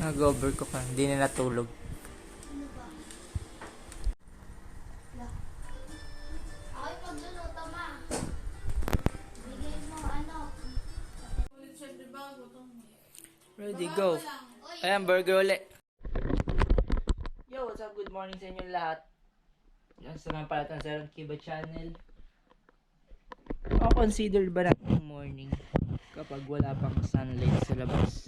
Nag-overcook na. Hindi na natulog. Ako'y pagluluto, ma. Bigay mo, ano. Ready, go. Ayan, burger ulit. Yo, what's up? Good morning sa inyo lahat. Yan sa mga palatan sa Aaron Kiba channel. Consider ba natin morning kapag wala pang sunlight sa labas?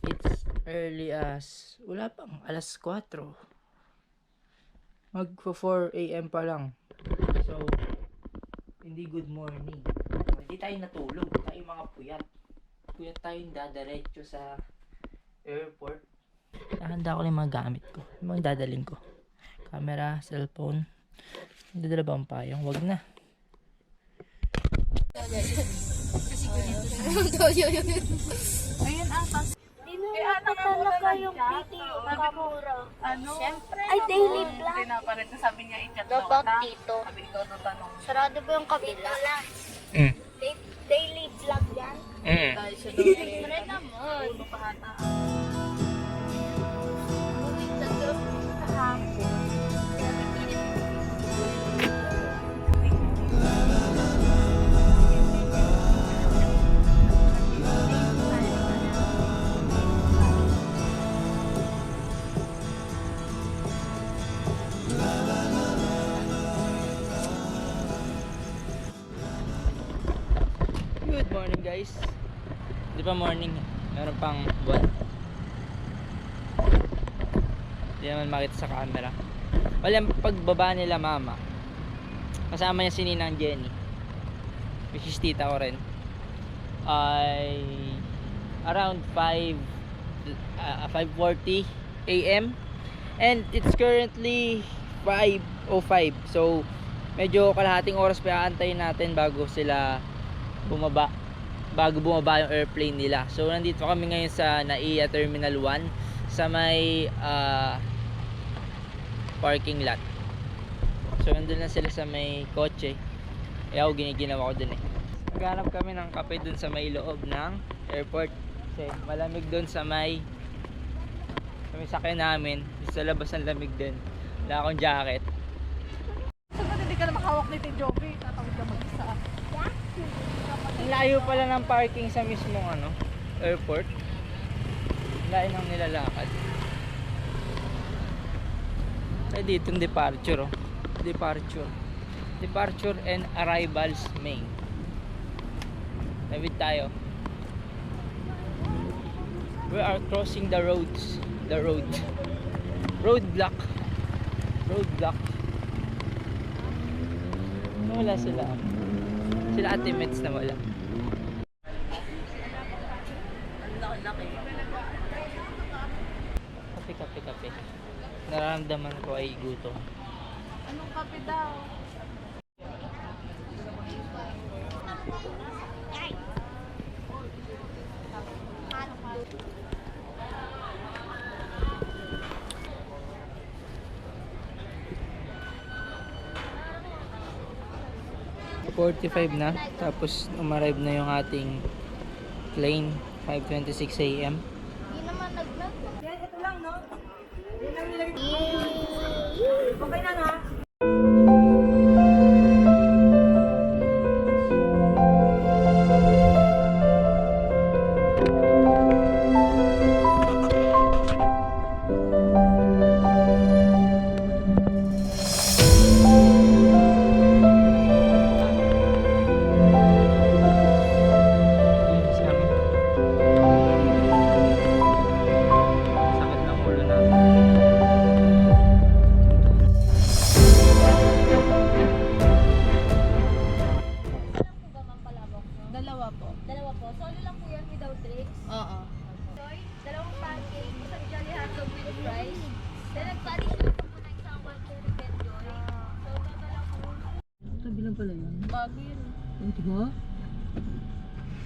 It's early as wala pang alas 4. Magpo 4 AM pa lang. So, hindi good morning. Hindi tayo natulog. Tayo mga puyat. Puyat tayong dadiretso sa airport. Handa ko lang yung mga gamit ko. Yung mga dadaling ko. Camera, cellphone. Dadala ba ang payong? Wag na. Ayun ang tas. Tinulito talaga yung video, kamura. Ano? Siyempre, ay daily vlog. Pinapalit na sabi niya i-chat daw Dapat kita. dito. Sabi ikaw daw tanong. Sarado ba yung kabila? Mm. Daily vlog yan? Mm. Dahil siya daw Siyempre naman. ulo pa ata. Moving sa group kahapon. Good morning guys. Di pa morning. Meron pang buwan. Hindi naman makita sa camera. Wala pagbaba nila mama. Kasama niya si Ninang Jenny. Which is tita ko rin. Ay around 5:40 AM. And it's currently 5:05. So medyo kalahating oras pa aantayin natin bago sila bumaba, bago bumaba yung airplane nila. So nandito kami ngayon sa NAIA Terminal 1 sa may parking lot. So nandun na sila sa may kotse. Kaya ako giniginawa ko dun eh. Naghanap kami ng kape dun sa may loob ng airport kasi malamig dun sa may sakyan namin. Sa labas ang lamig din. Wala akong jacket. Sabi hindi ka na makahawak ni Tito Joby. Tatawid ka mag-isa. Ang layo pala ng parking sa mismong airport. Layo ng nilalakad. Ay dito yung departure oh. Departure and arrivals main. Tawid tayo. We are crossing the roads. Roadblock. Wala sila. Sila Ate Mets na wala. Ang laki. Kape. Nararamdaman ko ay gutom. Anong kape daw? .45 na, tapos umarive na yung ating plane 5:26 AM. Hindi naman nag-vlog. Ito lang, no? Okay na, ha? Yes, kami. Sakit ng ulo na. Dalawa po. Dalawa po. Solo lang po yan without drinks. Oo. Soy, dalawang pancake, isang Jolly Hotdog with fries. Then nagpa-additional po na isang 1 curry Ben Joy. So total lang po. Sabi lang pala yun. Bago yun. Ito ba?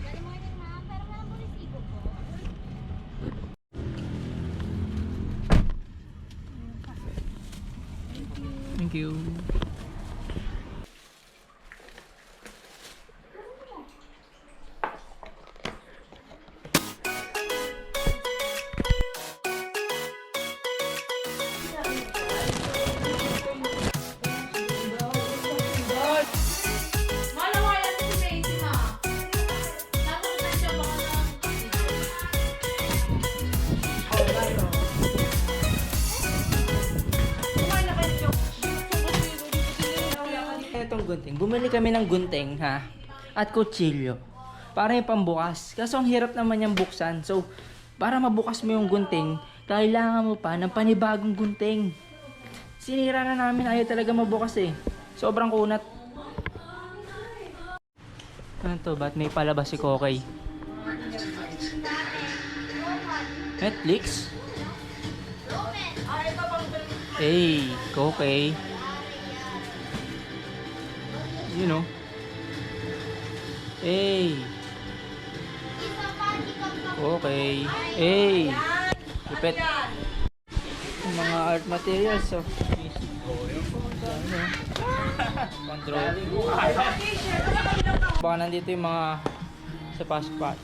Good morning, ma'am. Pero meron po resibo po. Thank you. namin, bumili kami ng gunting, ha? At kutsilyo. Para yung pambukas. Kaso ang hirap naman yung buksan. So, para mabukas mo yung gunting, kailangan mo pa ng panibagong gunting. Sinira na namin, ayaw talaga mabukas eh. Sobrang kunat. Ano to? Ba't may palabas si Kokay? Netflix? Hey, Kokay. You know. Hey. Okay. Hey. Ipet. Yung mga art materials, so. Control. Baka nandito yung mga sa passport.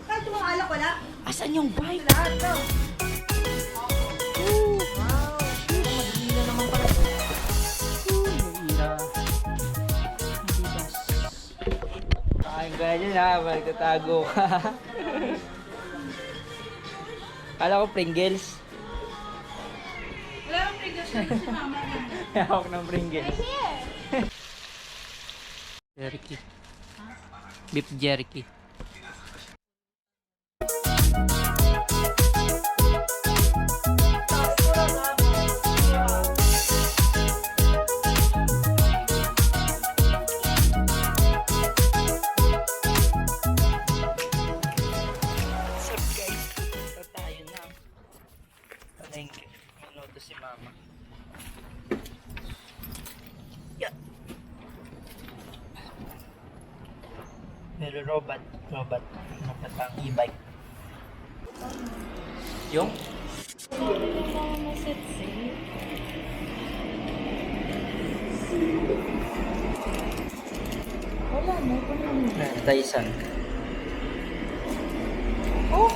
Kahit yung mga alak wala. Asan yung bike? Lahat to. Madila naman pala. Ira. Adidas. Kain ka na dyan ha, magtatago ka. Kala ko Pringles. Wala kang Pringles na si mama. Hawak ng Pringles. Jerky. Beef jerky. What's up guys? Ito tayo na. Palengke. Minuto si mama. Yeah. Pero robot ang e-bike. Yung? Wala mo. Dyson. Oh!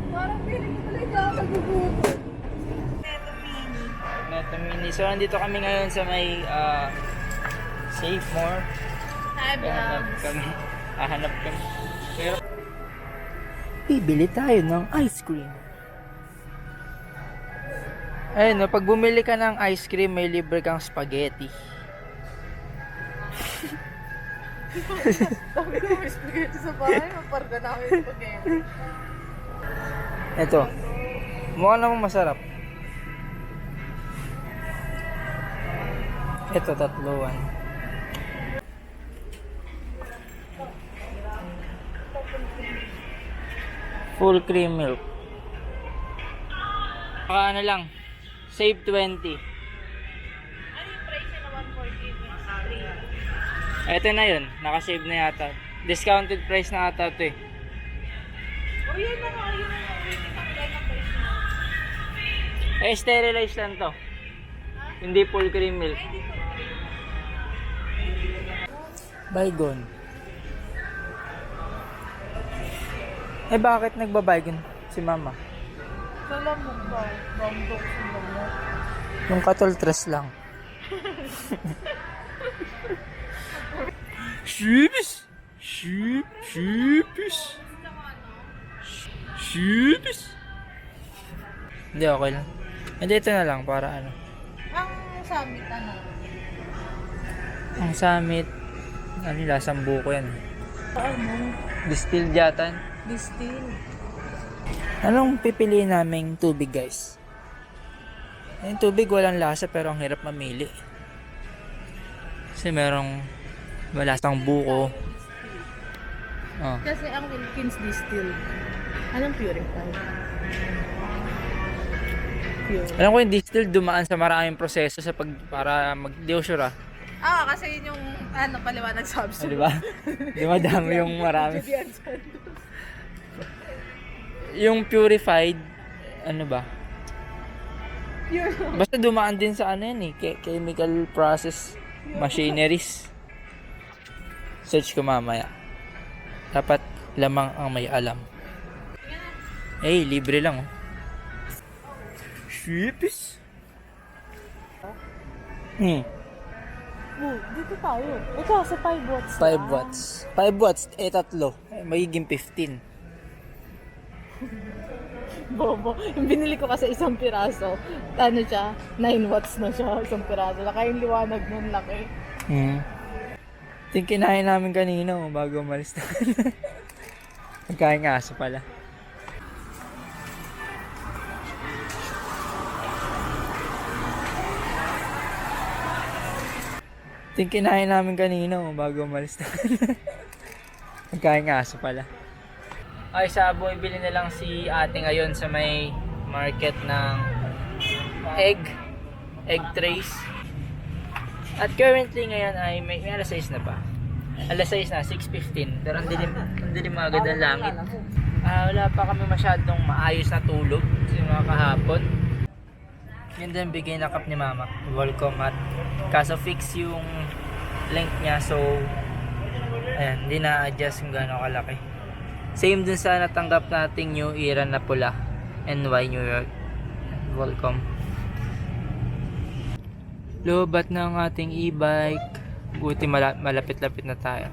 Parang feeling ko pala ito ako magugutom. Neto Mini. So, nandito kami ngayon sa may Save More. Hahanap kami. Hahanap kami. Pero, bibili tayo ng ice cream. Ayun, no, pag bumili ka ng ice cream, may libre kang spaghetti. Dami ko may spaghetti sa bahay. Maparga na ako yung spaghetti. Ito. Mukha namang masarap. Ito, tatluan. Full cream milk. Baka ano lang. Save 20. Ano yung price na 140? Ito na yun. Nakasave na yata. Discounted price na ata ito eh. O yun na nga. Yun na nga. Wait, nakakilala ng price na. Sterilized lang to. Hindi full cream milk. Baygon. Bakit nagbabaygon si mama? Nalamog ba? Bambok sa lamok. Yung katultres lang. Shibis! Shibis! Shibis! Hindi, okay lang. Hindi, ito na lang para ano. Ang summit, ano? Ang summit, ano, lasang buko yan. Ano? Distilled yata. Distill. Anong pipiliin naming tubig, guys? Yung tubig walang lasa pero ang hirap mamili. Kasi merong malasang buko. Oh. Kasi ang Wilkins distill. Anong purified? Pure. Alam ko yung distilled dumaan sa maraming proseso sa para mag-deosure ah. Kasi yun yung ano, paliwanag sa Oh, absolute. di ba? Di ba dami yung marami. Yung purified, ano ba? Pure. Basta dumaan din sa ano yan eh, chemical process machineries. Search ko mamaya. Dapat lamang ang may alam. Libre lang oh. Shipis. Dito tayo. Ito, sa 5 watts 5 watts. 5 watts, tatlo. Magiging 15. Bobo. Yung binili ko kasi isang piraso. Ano siya? 9 watts na siya. Isang piraso. Laka yung liwanag nun, laki. Ito yung kinain namin kanina bago umalis na. Nagkain ng aso pala. Ito yung kinain namin kanina bago umalis na. Nagkain ng aso pala. Ay, sa bumibili na lang si ate ngayon sa may market ng egg trays. At currently ngayon ay may alas 6 na pa. Alas 6 na, 6:15. Pero ang dilim agad ang langit. Wala pa kami masyadong maayos na tulog mga kahapon. Yun din bigay na cup ni mama, Volcom, at kaso fix yung length niya, so ayan, hindi na-adjust kung gaano kalaki. Same dun sa natanggap nating New Era na pula, NY New York Volcom. Lobat ng ating e-bike. Buti malapit-lapit na tayo.